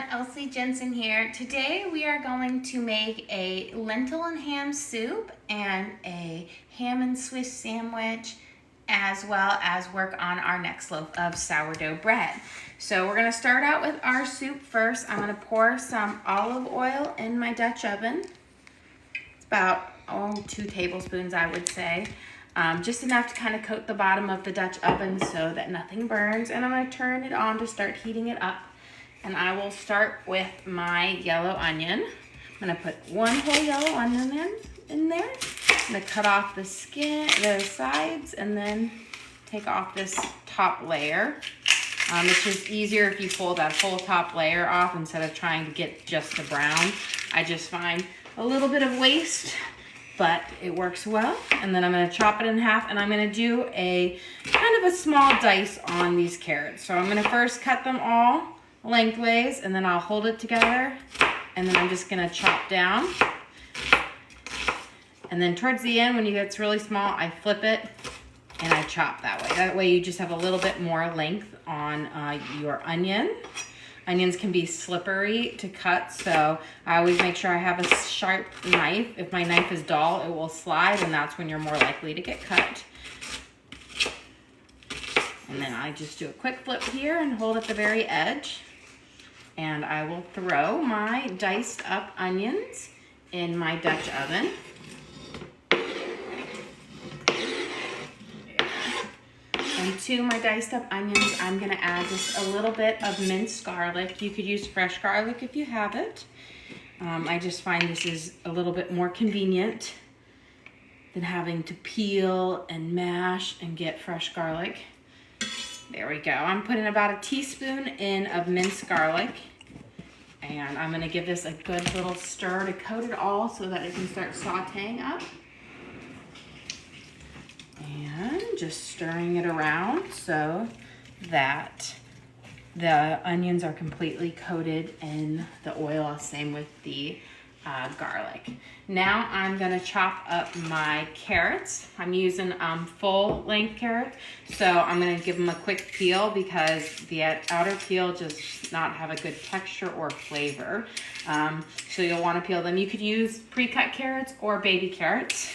everyone, Elsie Jensen here. Today we are going to make a lentil and ham soup and a ham and Swiss sandwich, as well as work on our next loaf of sourdough bread. So we're going to start out with our soup first. I'm going to pour some olive oil in my Dutch oven. It's about 2 tablespoons, I would say. Just enough to kind of coat the bottom of the Dutch oven so that nothing burns. And I'm going to turn it on to start heating it up. And I will start with my yellow onion. I'm going to put 1 whole yellow onion in there. I'm going to cut off the skin, the sides, and then take off this top layer. It's just easier if you pull that whole top layer off instead of trying to get just the brown. I just find a little bit of waste, but it works well. And then I'm going to chop it in half, and I'm going to do a kind of a small dice on these carrots. So I'm going to first cut them all lengthways, and then I'll hold it together, and then I'm just going to chop down. And then towards the end, when it gets really small, I flip it and I chop that way. That way you just have a little bit more length on your onion. Onions can be slippery to cut, so I always make sure I have a sharp knife. If my knife is dull, it will slide, and that's when you're more likely to get cut. And then I just do a quick flip here and hold at the very edge. And I will throw my diced up onions in my Dutch oven. And to my diced up onions, I'm going to add just a little bit of minced garlic. You could use fresh garlic if you have it. I just find this is a little bit more convenient than having to peel and mash and get fresh garlic. There we go. I'm putting about a teaspoon in of minced garlic. And I'm going to give this a good little stir to coat it all so that it can start sauteing up. And just stirring it around so that the onions are completely coated in the oil, same with the garlic. Now I'm going to chop up my carrots. I'm using full length carrot, so I'm going to give them a quick peel because the outer peel does not have a good texture or flavor. So you'll want to peel them. You could use pre-cut carrots or baby carrots.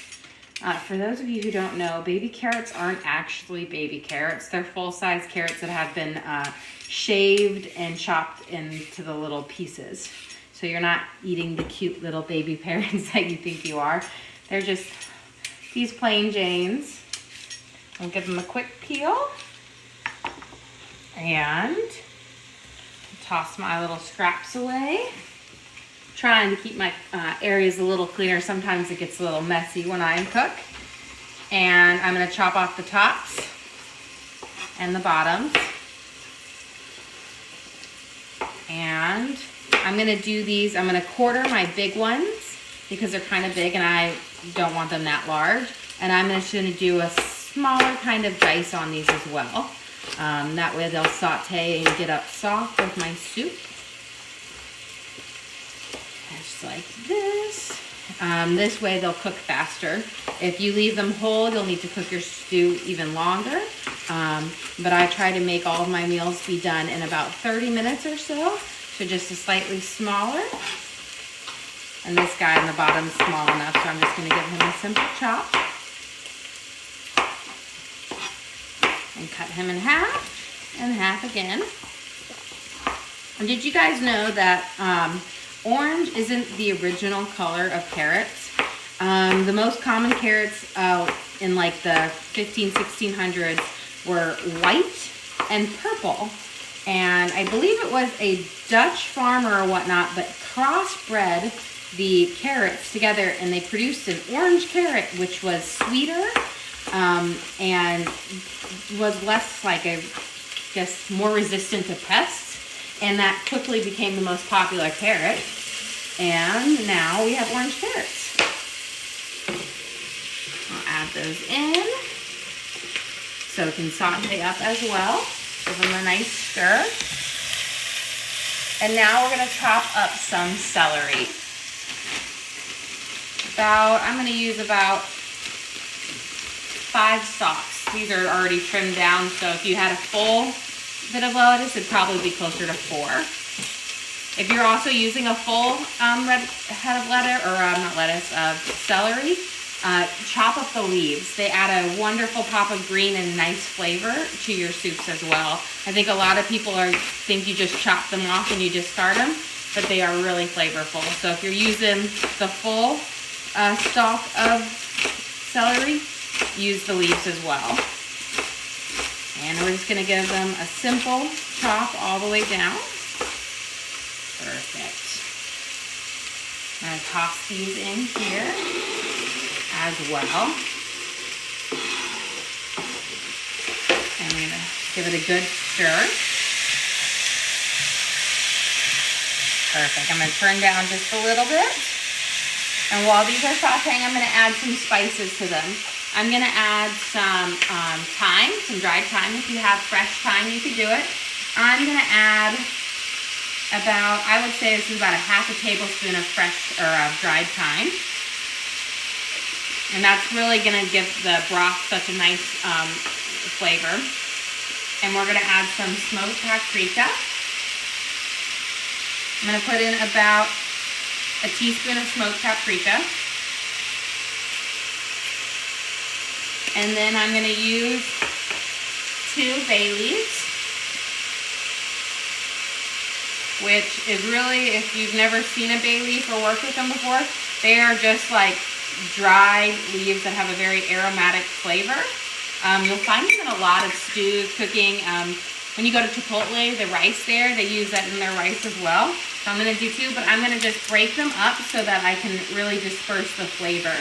For those of you who don't know, baby carrots aren't actually baby carrots. They're full-size carrots that have been shaved and chopped into the little pieces. So you're not eating the cute little baby carrots that you think you are. They're just these plain Janes. I'll give them a quick peel. And toss my little scraps away. Trying to keep my areas a little cleaner. Sometimes it gets a little messy when I cook. And I'm going to chop off the tops and the bottoms. And I'm going to do these. I'm going to quarter my big ones because they're kind of big and I don't want them that large. And I'm just going to do a smaller kind of dice on these as well. That way they'll saute and get up soft with my soup. Just like this. This way they'll cook faster. If you leave them whole, you'll need to cook your stew even longer. But I try to make all of my meals be done in about 30 minutes or so. So just a slightly smaller. And this guy on the bottom is small enough, so I'm just going to give him a simple chop. And cut him in half and half again. And did you guys know that orange isn't the original color of carrots? The most common carrots in like the 1600s were white and purple. And I believe it was a Dutch farmer or whatnot, but crossbred the carrots together and they produced an orange carrot, which was sweeter and was less like more resistant to pests. And that quickly became the most popular carrot. And now we have orange carrots. I'll add those in so it can saute up as well. Give them a nice stir. And now we're going to chop up some celery. I'm going to use about 5 stalks. These are already trimmed down, so if you had a full bit of lettuce, it'd probably be closer to 4. If you're also using a full red head of lettuce, or not lettuce, celery, chop up the leaves. They add a wonderful pop of green and nice flavor to your soups as well. I think a lot of people think you just chop them off and you discard them, but they are really flavorful. So if you're using the full stalk of celery, use the leaves as well. And we're just gonna give them a simple chop all the way down. Perfect. I'm gonna toss these in here as well. And I'm gonna give it a good stir. Perfect. I'm gonna turn down just a little bit. And while these are sauteing, I'm gonna add some spices to them. I'm gonna add some thyme, some dried thyme. If you have fresh thyme, you could do it. I'm gonna add about, I would say this is about a half a tablespoon of fresh or dried thyme. And that's really gonna give the broth such a nice flavor. And we're gonna add some smoked paprika. I'm gonna put in about a teaspoon of smoked paprika. And then I'm gonna use 2 bay leaves, which is really, if you've never seen a bay leaf or worked with them before, they are just like dried leaves that have a very aromatic flavor. You'll find them in a lot of stews, cooking. When you go to Chipotle, the rice there, they use that in their rice as well. So I'm gonna do 2, but I'm gonna just break them up so that I can really disperse the flavor.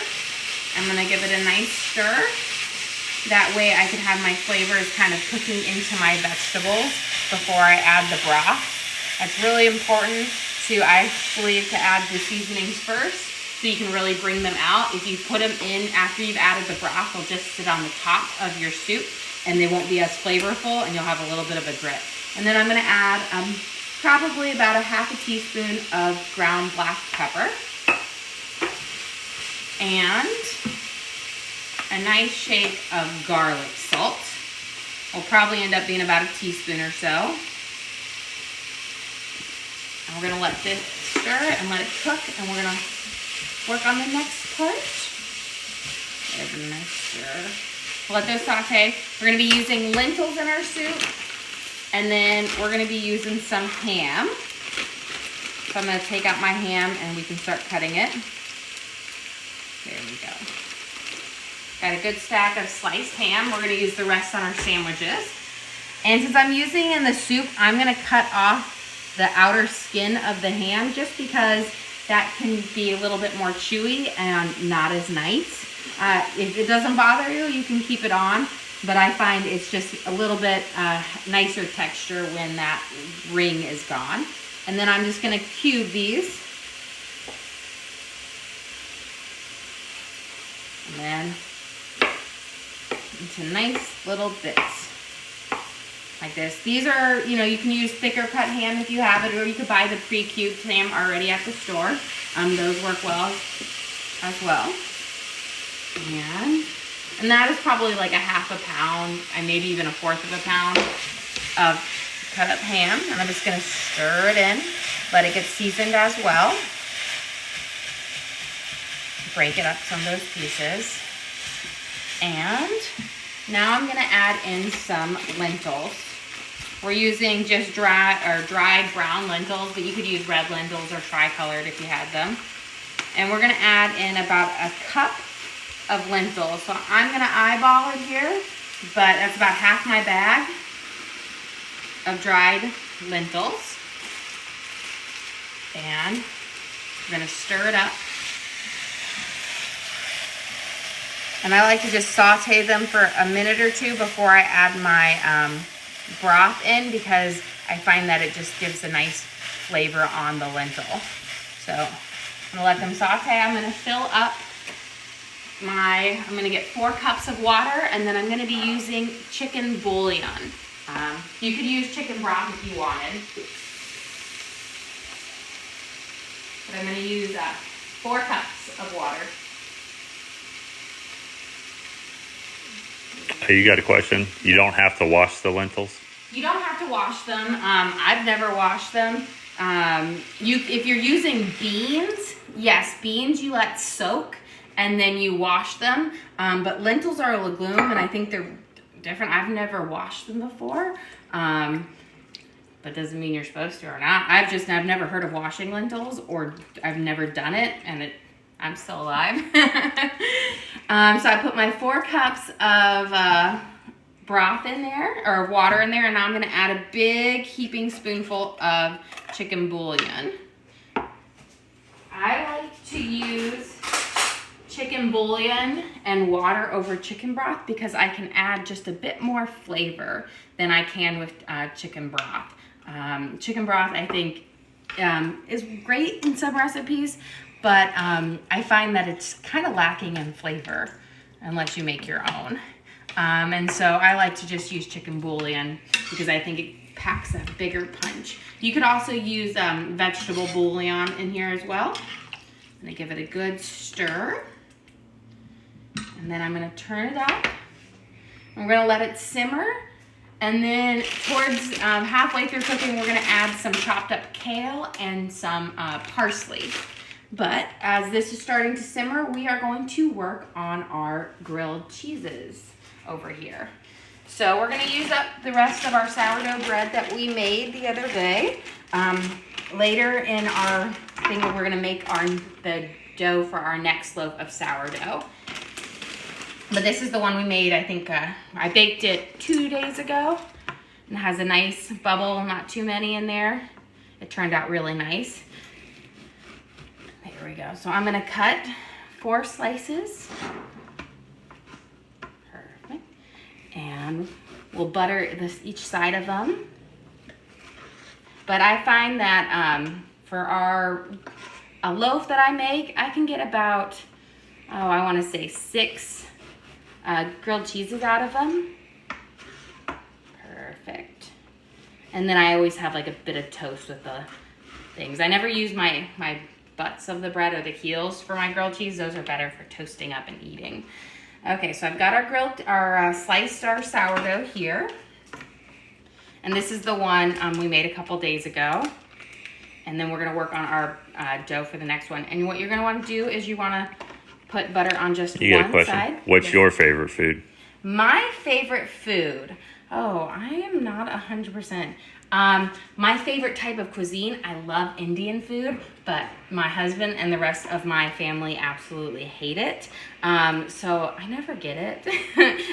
I'm gonna give it a nice stir. That way I can have my flavors kind of cooking into my vegetables before I add the broth. It's really important I believe, to add the seasonings first so you can really bring them out. If you put them in after you've added the broth, they'll just sit on the top of your soup and they won't be as flavorful and you'll have a little bit of a drip. And then I'm gonna add probably about a half a teaspoon of ground black pepper and a nice shake of garlic salt. Will probably end up being about a teaspoon or so. And we're gonna let this stir and let it cook, and we're gonna work on the next part. There's a nice stir. Let those saute. We're gonna be using lentils in our soup, and then we're gonna be using some ham. So I'm gonna take out my ham and we can start cutting it. There we go. Got a good stack of sliced ham. We're gonna use the rest on our sandwiches. And since I'm using in the soup, I'm gonna cut off the outer skin of the ham just because that can be a little bit more chewy and not as nice. If it doesn't bother you, you can keep it on, but I find it's just a little bit nicer texture when that ring is gone. And then I'm just gonna cube these. And then into nice little bits. Like this. These are, you know, you can use thicker cut ham if you have it, or you could buy the pre-cubed ham already at the store. Those work well as well. And that is probably like a half a pound, and maybe even a fourth of a pound of cut up ham. And I'm just gonna stir it in, let it get seasoned as well. Break it up some of those pieces. And now I'm gonna add in some lentils. We're using just dried brown lentils, but you could use red lentils or tri-colored if you had them. And we're gonna add in about a cup of lentils. So I'm gonna eyeball it here, but that's about half my bag of dried lentils. And we're gonna stir it up. And I like to just saute them for a minute or two before I add my broth in, because I find that it just gives a nice flavor on the lentil. So I'm gonna let them saute. I'm gonna fill up I'm gonna get 4 cups of water, and then I'm gonna be using chicken bouillon. You could use chicken broth if you wanted. But I'm gonna use 4 cups of water. You got a question? You don't have to wash the lentils? You don't have to wash them. I've never washed them. If you're using beans, yes, beans you let soak and then you wash them. But lentils are a legume, and I think they're different. I've never washed them before, but doesn't mean you're supposed to or not. I've never heard of washing lentils, or I've never done it, and I'm still alive. So I put my 4 cups of broth in there, or water in there, and now I'm gonna add a big heaping spoonful of chicken bouillon. I like to use chicken bouillon and water over chicken broth because I can add just a bit more flavor than I can with chicken broth. Chicken broth, I think, is great in some recipes, but I find that it's kind of lacking in flavor unless you make your own. And so I like to just use chicken bouillon because I think it packs a bigger punch. You could also use vegetable bouillon in here as well. I'm gonna give it a good stir. And then I'm gonna turn it up. We're gonna let it simmer. And then towards halfway through cooking, we're gonna add some chopped up kale and some parsley. But as this is starting to simmer, we are going to work on our grilled cheeses over here. So we're gonna use up the rest of our sourdough bread that we made the other day. Later in our thing, we're gonna make the dough for our next loaf of sourdough. But this is the one we made, I think, I baked it 2 days ago. And it has a nice bubble, not too many in there. It turned out really nice. There we go. So I'm gonna cut 4 slices. Perfect. And we'll butter each side of them. But I find that for a loaf that I make, I can get about, I wanna say 6 grilled cheeses out of them. Perfect. And then I always have like a bit of toast with the things. I never use my butts of the bread or the heels for my grilled cheese. Those are better for toasting up and eating. Okay, so I've got our sliced sourdough here. And this is the one we made a couple days ago. And then we're gonna work on our dough for the next one. And what you're gonna wanna do is you wanna put butter on just one side. You got a question? What's your favorite food? My favorite food? Oh, I am not 100%. My favorite type of cuisine, I love Indian food, but my husband and the rest of my family absolutely hate it. So I never get it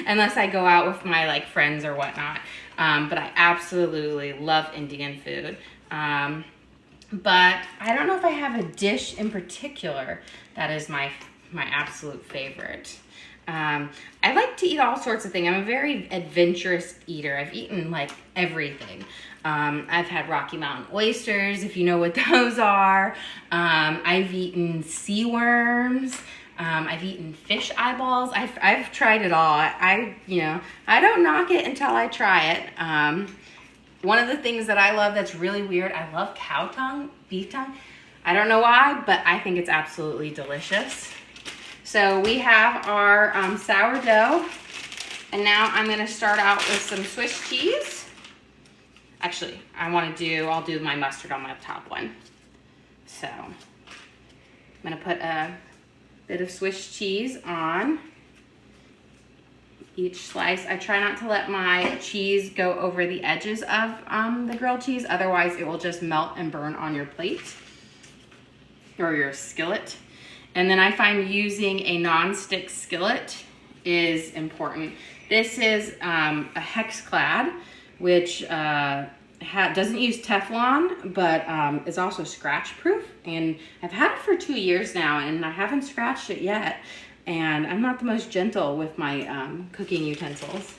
unless I go out with my friends or whatnot. But I absolutely love Indian food. But I don't know if I have a dish in particular that is my absolute favorite. I like to eat all sorts of things. I'm a very adventurous eater. I've eaten everything. I've had Rocky Mountain oysters, if you know what those are. I've eaten sea worms. I've eaten fish eyeballs. I've tried it all. I don't knock it until I try it. One of the things that I love that's really weird, I love cow tongue, beef tongue. I don't know why, but I think it's absolutely delicious. So we have our sourdough, and now I'm gonna start out with some Swiss cheese. Actually, I'll do my mustard on my top one. So I'm gonna put a bit of Swiss cheese on each slice. I try not to let my cheese go over the edges of the grilled cheese, otherwise it will just melt and burn on your plate or your skillet. And then I find using a non-stick skillet is important. This is a HexClad, which doesn't use Teflon, but is also scratch proof. And I've had it for 2 years now, and I haven't scratched it yet. And I'm not the most gentle with my cooking utensils,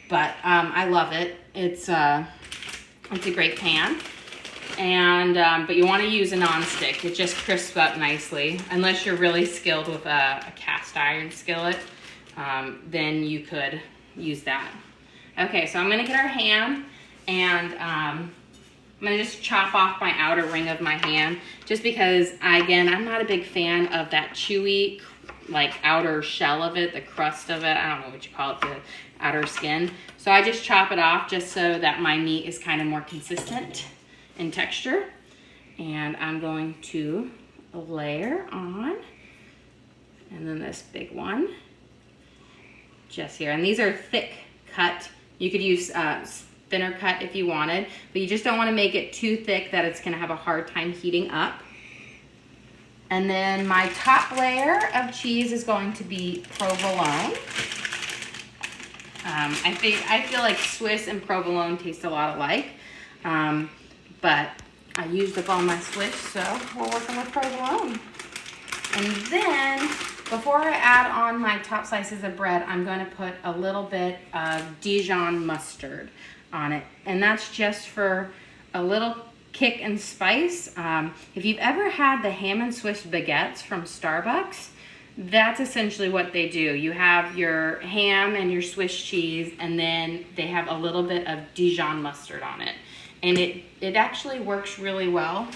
but I love it. It's a great pan. And but you want to use a non-stick. It just crisps up nicely. Unless you're really skilled with a cast iron skillet, then you could use that. Okay, so I'm gonna get our ham, and I'm gonna just chop off my outer ring of my ham, just because I'm not a big fan of that chewy outer shell of it, the crust of it. I don't know what you call it, the outer skin. So I just chop it off just so that my meat is kind of more consistent in texture. And I'm going to layer on, and then this big one just here. And these are thick cut. You could use thinner cut if you wanted, but you just don't want to make it too thick that it's going to have a hard time heating up. And then my top layer of cheese is going to be provolone. I feel like Swiss and provolone taste a lot alike, but I used up all my Swiss, so we're working with provolone. And then, before I add on my top slices of bread, I'm going to put a little bit of Dijon mustard on it. And that's just for a little kick and spice. If you've ever had the ham and Swiss baguettes from Starbucks, that's essentially what they do. You have your ham and your Swiss cheese, and then they have a little bit of Dijon mustard on it. And it actually works really well.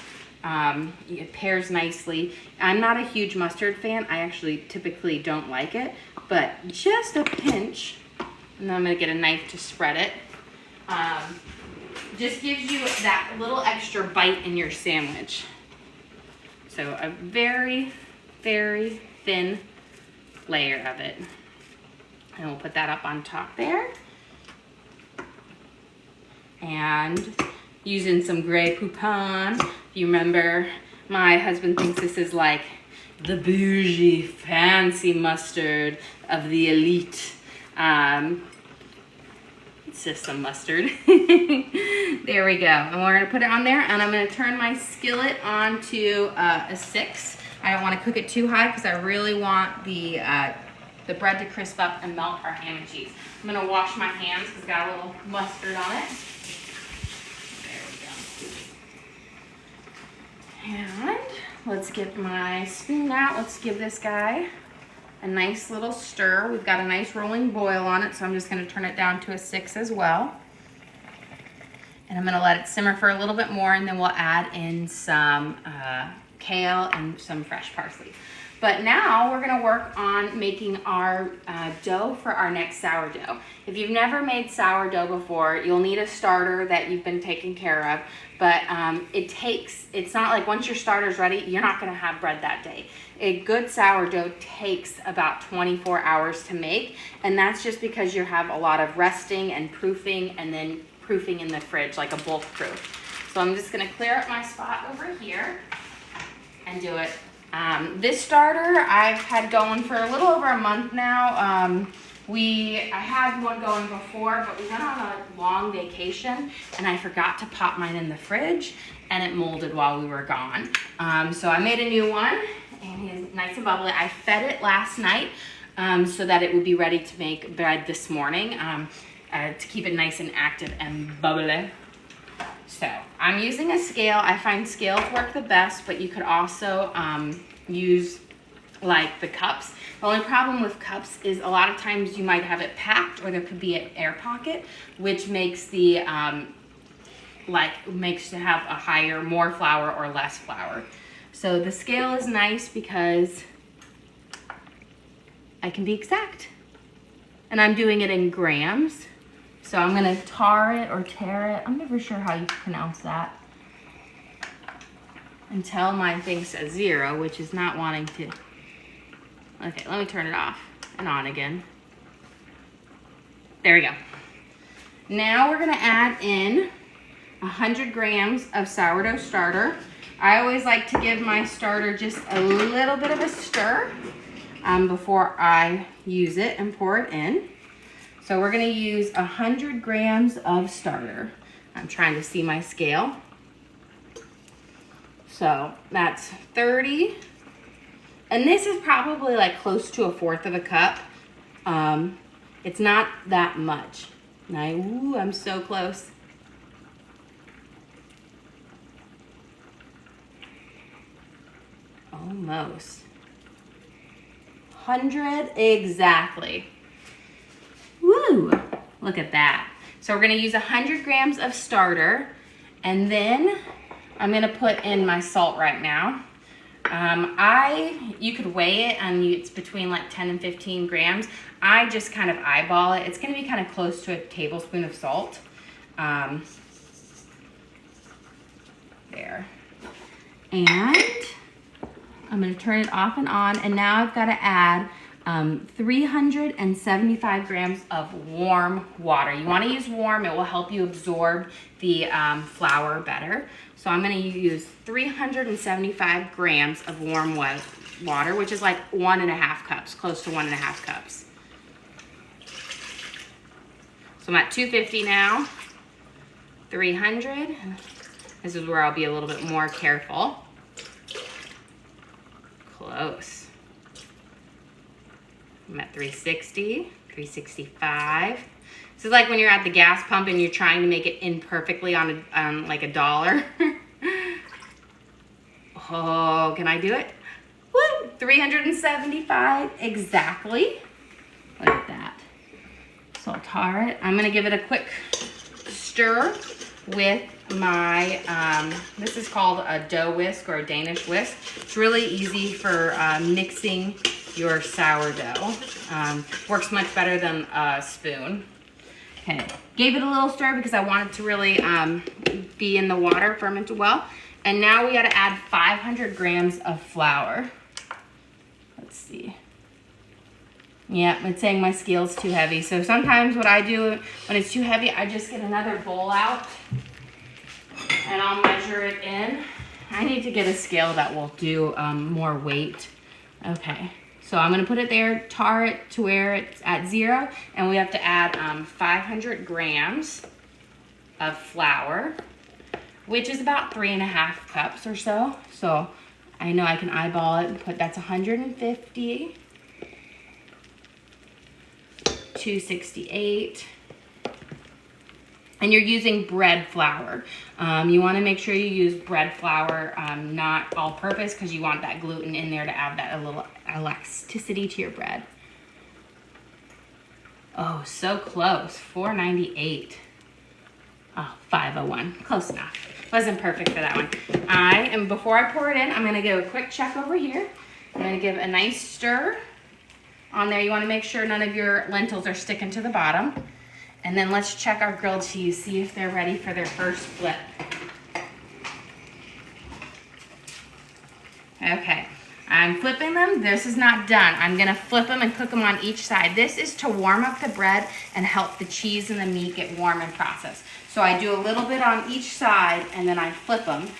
It pairs nicely. I'm not a huge mustard fan. I actually typically don't like it, but just a pinch, and then I'm gonna get a knife to spread it. Just gives you that little extra bite in your sandwich. So a very, very thin layer of it. And we'll put that up on top there. And using some Grey Poupon. If you remember, my husband thinks this is like the bougie, fancy mustard of the elite. It's just some mustard. There we go. And we're gonna put it on there, and I'm gonna turn my skillet on to a 6. I don't wanna cook it too high because I really want the bread to crisp up and melt our ham and cheese. I'm gonna wash my hands because it's got a little mustard on it. And let's get my spoon out. Let's give this guy a nice little stir. We've got a nice rolling boil on it, so I'm just gonna turn it down to a 6 as well. And I'm gonna let it simmer for a little bit more, and then we'll add in some kale and some fresh parsley. But now we're gonna work on making our dough for our next sourdough. If you've never made sourdough before, you'll need a starter that you've been taking care of. But it's not like once your starter's ready, you're not gonna have bread that day. A good sourdough takes about 24 hours to make, and that's just because you have a lot of resting and proofing, and then proofing in the fridge, like a bulk proof. So I'm just gonna clear up my spot over here and do it. This starter I've had going for a little over a month now. I had one going before, but we went on a long vacation and I forgot to pop mine in the fridge, and it molded while we were gone. So I made a new one, and it's nice and bubbly. I fed it last night so that it would be ready to make bread this morning, to keep it nice and active and bubbly. So I'm using a scale. I find scales work the best, but you could also use like the cups. The only problem with cups is a lot of times you might have it packed, or there could be an air pocket, which makes the makes to have a higher, more flour or less flour. So the scale is nice because I can be exact, and I'm doing it in grams. So I'm gonna tar it or tear it. I'm never sure how you pronounce that. Until my thing says 0, which is not wanting to. Okay, let me turn it off and on again. There we go. Now we're gonna add in 100 grams of sourdough starter. I always like to give my starter just a little bit of a stir before I use it and pour it in. So we're gonna use 100 grams of starter. I'm trying to see my scale. So that's 30. And this is probably like close to 1/4 of a cup. It's not that much. Ooh, I'm so close. Almost. 100 exactly. Woo, look at that. So we're gonna use 100 grams of starter, and then I'm gonna put in my salt right now. You could weigh it, and it's between like 10 and 15 grams. I just kind of eyeball it. It's gonna be kind of close to a tablespoon of salt. There. And I'm gonna turn it off and on, and now I've gotta add 375 grams of warm water. You wanna use warm, it will help you absorb the flour better. So I'm gonna use 375 grams of warm water, which is like 1.5 cups, close to 1.5 cups. So I'm at 250 now, 300. This is where I'll be a little bit more careful. Close. I'm at 360, 365. This is like when you're at the gas pump and you're trying to make it in perfectly on like $1. Oh, can I do it? Woo! 375 exactly. Look at that. So I'll tar it. I'm gonna give it a quick stir with my, this is called a dough whisk or a Danish whisk. It's really easy for mixing your sourdough. Works much better than a spoon. Okay, gave it a little stir because I want it to really be in the water, fermented well. And now we gotta add 500 grams of flour. Let's see. Yeah, it's saying my scale's too heavy. So sometimes what I do when it's too heavy, I just get another bowl out and I'll measure it in. I need to get a scale that will do more weight. Okay, so I'm gonna put it there, tar it to where it's at 0, and we have to add 500 grams of flour, which is about 3.5 cups or so. So I know I can eyeball it and put that's 150. 268, and you're using bread flour. You want to make sure you use bread flour, not all-purpose, because you want that gluten in there to add that a little elasticity to your bread. Oh, so close. 498. Oh, 501. Close enough. Wasn't perfect for that one. Before I pour it in, I'm going to give a quick check over here. I'm going to give a nice stir on there. You want to make sure none of your lentils are sticking to the bottom. And then let's check our grilled cheese, see if they're ready for their first flip. Okay, I'm flipping them. This is not done. I'm gonna flip them and cook them on each side. This is to warm up the bread and help the cheese and the meat get warm and processed. So I do a little bit on each side and then I flip them.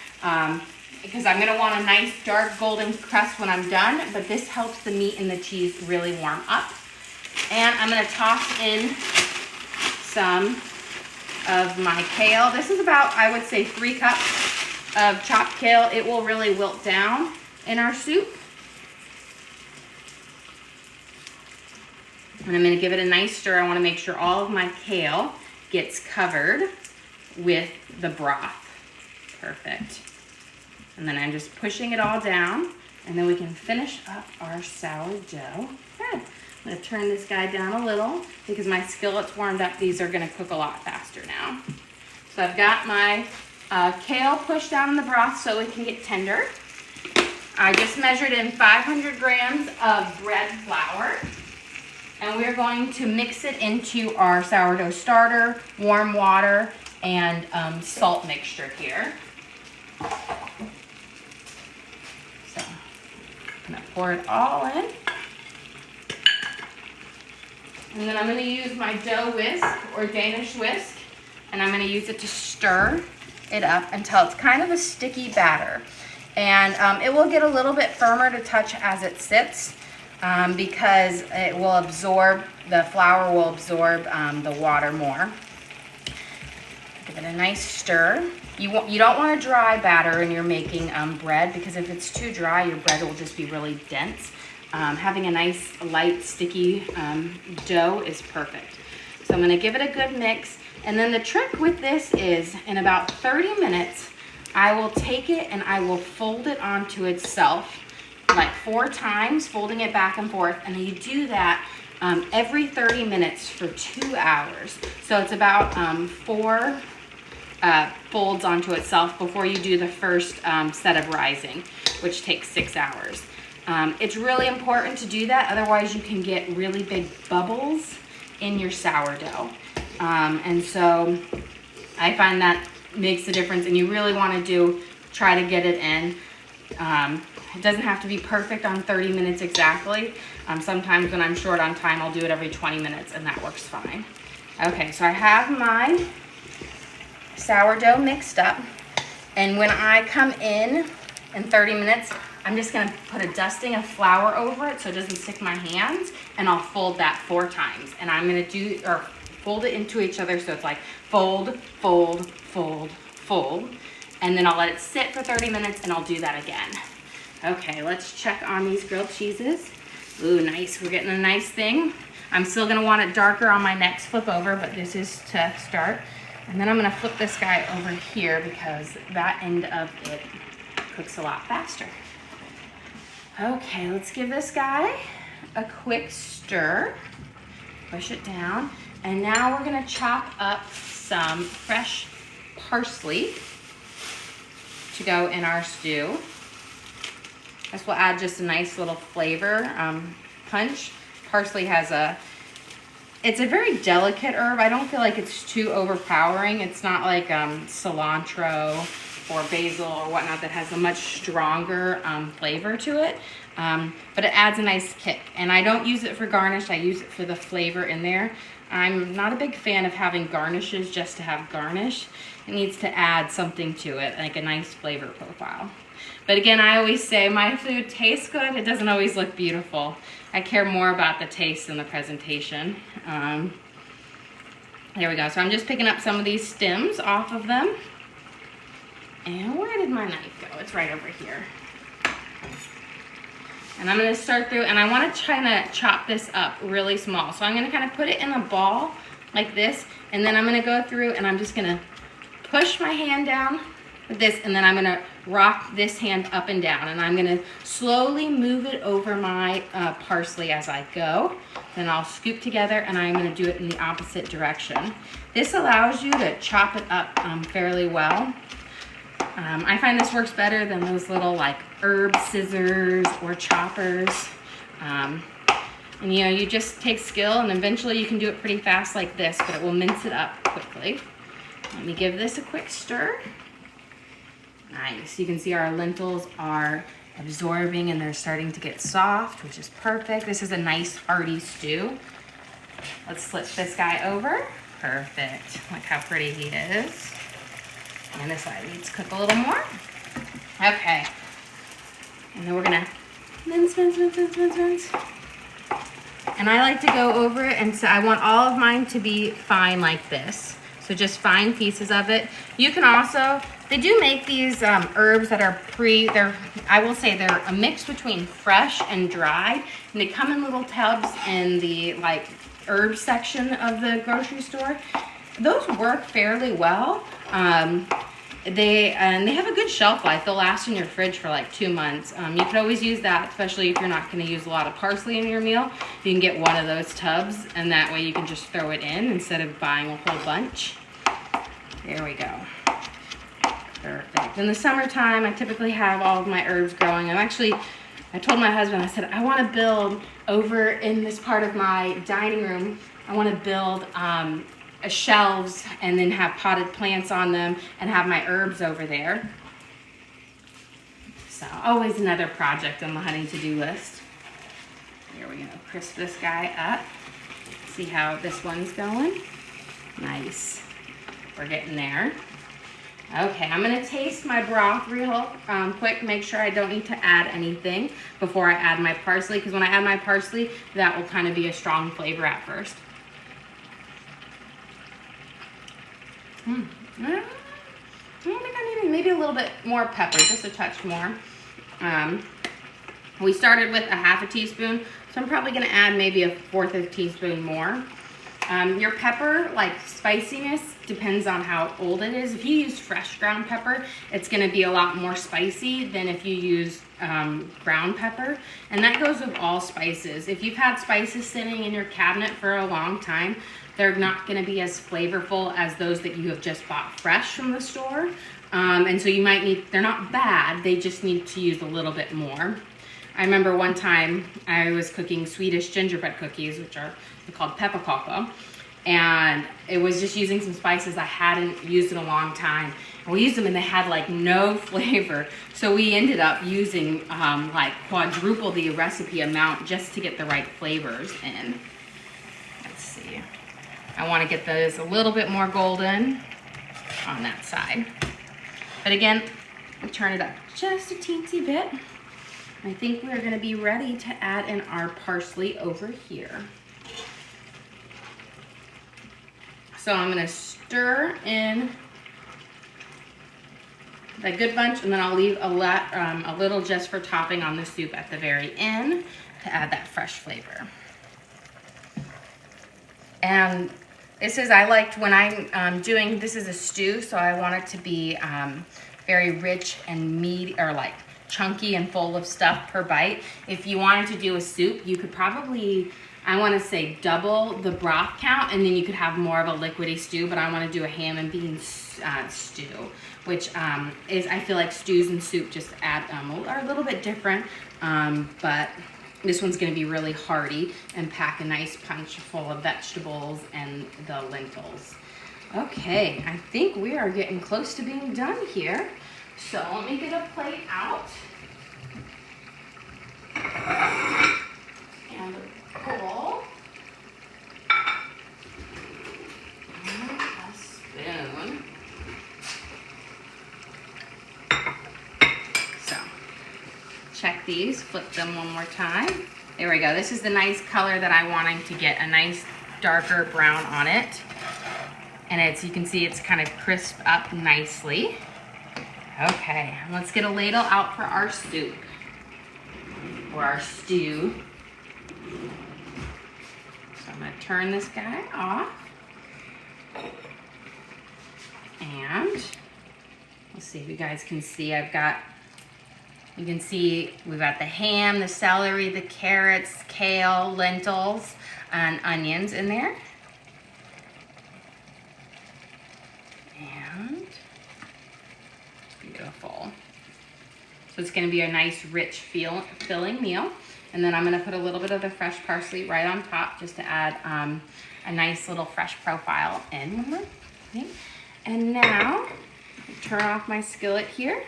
Because I'm gonna want a nice dark golden crust when I'm done, but this helps the meat and the cheese really warm up. And I'm gonna toss in some of my kale. This is about, I would say, 3 cups of chopped kale. It will really wilt down in our soup. And I'm gonna give it a nice stir. I wanna make sure all of my kale gets covered with the broth. Perfect. And then I'm just pushing it all down, and then we can finish up our sourdough. Good. I'm gonna turn this guy down a little because my skillet's warmed up. These are gonna cook a lot faster now. So I've got my kale pushed down in the broth so it can get tender. I just measured in 500 grams of bread flour, and we're going to mix it into our sourdough starter, warm water, and salt mixture here. So I'm gonna pour it all in. And then I'm gonna use my dough whisk or Danish whisk, and I'm gonna use it to stir it up until it's kind of a sticky batter. And it will get a little bit firmer to touch as it sits because it will absorb, the flour will absorb the water more. Give it a nice stir. You don't want a dry batter when you're making bread, because if it's too dry, your bread will just be really dense. Having a nice, light, sticky dough is perfect. So I'm gonna give it a good mix. And then the trick with this is, in about 30 minutes, I will take it and I will fold it onto itself like 4 times, folding it back and forth. And you do that every 30 minutes for 2 hours. So it's about 4 folds onto itself before you do the first set of rising, which takes 6 hours. It's really important to do that, otherwise you can get really big bubbles in your sourdough. And so I find that makes a difference, and you really want to try to get it in It doesn't have to be perfect on 30 minutes exactly. Sometimes when I'm short on time, I'll do it every 20 minutes and that works fine. Okay, so I have my sourdough mixed up. And when I come in 30 minutes, I'm just gonna put a dusting of flour over it so it doesn't stick my hands, and I'll fold that 4 times. And I'm gonna fold it into each other so it's like fold, fold, fold, fold. And then I'll let it sit for 30 minutes and I'll do that again. Okay, let's check on these grilled cheeses. Ooh, nice, we're getting a nice thing. I'm still gonna want it darker on my next flip over, but this is to start. And then I'm gonna flip this guy over here because that end of it cooks a lot faster. Okay, let's give this guy a quick stir. Push it down. And now we're gonna chop up some fresh parsley to go in our stew. This will add just a nice little flavor punch. Parsley has it's a very delicate herb. I don't feel like it's too overpowering. It's not like cilantro or basil or whatnot that has a much stronger flavor to it. But it adds a nice kick. And I don't use it for garnish. I use it for the flavor in there. I'm not a big fan of having garnishes just to have garnish. It needs to add something to it, like a nice flavor profile. But again, I always say my food tastes good. It doesn't always look beautiful. I care more about the taste than the presentation. There we go. So I'm just picking up some of these stems off of them. And where did my knife go? It's right over here. And I'm going to start through, and I want to try to chop this up really small. So I'm going to kind of put it in a ball like this, and then I'm going to go through and I'm just going to push my hand down with this, and then I'm going to rock this hand up and down, and I'm going to slowly move it over my parsley as I go. Then I'll scoop together, and I'm going to do it in the opposite direction. This allows you to chop it up fairly well. I find this works better than those little like herb scissors or choppers. And you know, you just take skill, and eventually you can do it pretty fast like this, but it will mince it up quickly. Let me give this a quick stir. Nice. You can see our lentils are absorbing and they're starting to get soft, which is perfect. This is a nice hearty stew. Let's flip this guy over. Perfect. Look how pretty he is. And this side needs to cook a little more. Okay. And then we're gonna mince. And I like to go over it, and so I want all of mine to be fine like this. So just fine pieces of it. You can also, they do make these herbs that are I will say they're a mix between fresh and dried. And they come in little tubs in the like herb section of the grocery store. Those work fairly well. They have a good shelf life. They'll last in your fridge for like 2 months. You could always use that, especially if you're not going to use a lot of parsley in your meal. You can get one of those tubs, and that way you can just throw it in instead of buying a whole bunch. There we go. Perfect. In the summertime, I typically have all of my herbs growing. I told my husband, I said, I want to build over in this part of my dining room, I want to build shelves and then have potted plants on them and have my herbs over there. So always another project on the honey to-do list. Here we go. Crisp this guy up. See how this one's going? Nice. We're getting there. Okay, I'm going to taste my broth real quick, make sure I don't need to add anything before I add my parsley, because when I add my parsley, that will kind of be a strong flavor at first. I don't think I need maybe a little bit more pepper, just a touch more. We started with a half a teaspoon, so I'm probably going to add maybe a 1/4 of a teaspoon more. Your pepper, like spiciness, depends on how old it is. If you use fresh ground pepper, it's going to be a lot more spicy than if you use ground pepper. And that goes with all spices. If you've had spices sitting in your cabinet for a long time, they're not going to be as flavorful as those that you have just bought fresh from the store. And so you might need, they're not bad, they just need to use a little bit more. I remember one time I was cooking Swedish gingerbread cookies, which are called pepparkakor, and it was just using some spices I hadn't used in a long time. We used them and they had like no flavor. So we ended up using like quadruple the recipe amount just to get the right flavors in. Let's see. I want to get those a little bit more golden on that side. But again, we'll turn it up just a teensy bit. I think we're going to be ready to add in our parsley over here. So I'm going to stir in a good bunch, and then I'll leave a little just for topping on the soup at the very end to add that fresh flavor. And this is, I liked when I'm doing, this is a stew, so I want it to be very rich and meaty, or like chunky and full of stuff per bite. If you wanted to do a soup, you could probably, I want to say double the broth count, and then you could have more of a liquidy stew, but I want to do a ham and beans stew, which is, I feel like stews and soup just add, are a little bit different, but this one's going to be really hearty and pack a nice punch full of vegetables and the lentils. Okay, I think we are getting close to being done here. So let me get a plate out and a bowl and a spoon. So check these, flip them one more time. There we go. This is the nice color that I'm wanting to get, a nice darker brown on it. And it's, you can see it's kind of crisp up nicely. Okay, let's get a ladle out for our soup, or our stew. So I'm going to turn this guy off. And let's see if you guys can see, you can see we've got the ham, the celery, the carrots, kale, lentils, and onions in there. And beautiful. So it's going to be a nice, rich, filling meal. And then I'm going to put a little bit of the fresh parsley right on top just to add a nice little fresh profile in. And now, turn off my skillet here.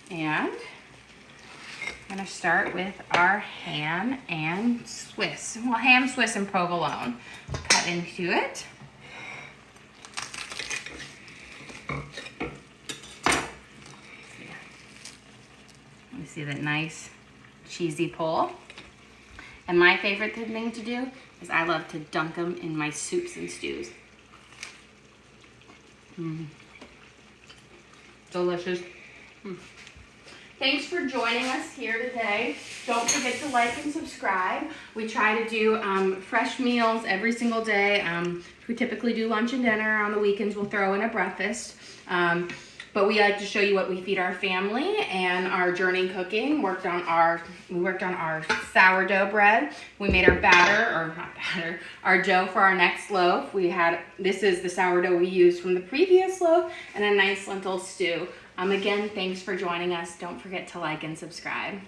And I'm going to start with our ham and Swiss. Well, ham, Swiss, and provolone. Cut into it. You see that nice cheesy pull. And my favorite thing to do is I love to dunk them in my soups and stews. Delicious. Thanks for joining us here today. Don't forget to like and subscribe. We try to do fresh meals every single day. We typically do lunch and dinner. On the weekends, we'll throw in a breakfast. But we like to show you what we feed our family and our journey cooking. We worked on our sourdough bread. We made our our dough for our next loaf. This is the sourdough we used from the previous loaf, and a nice lentil stew. Again, thanks for joining us. Don't forget to like and subscribe.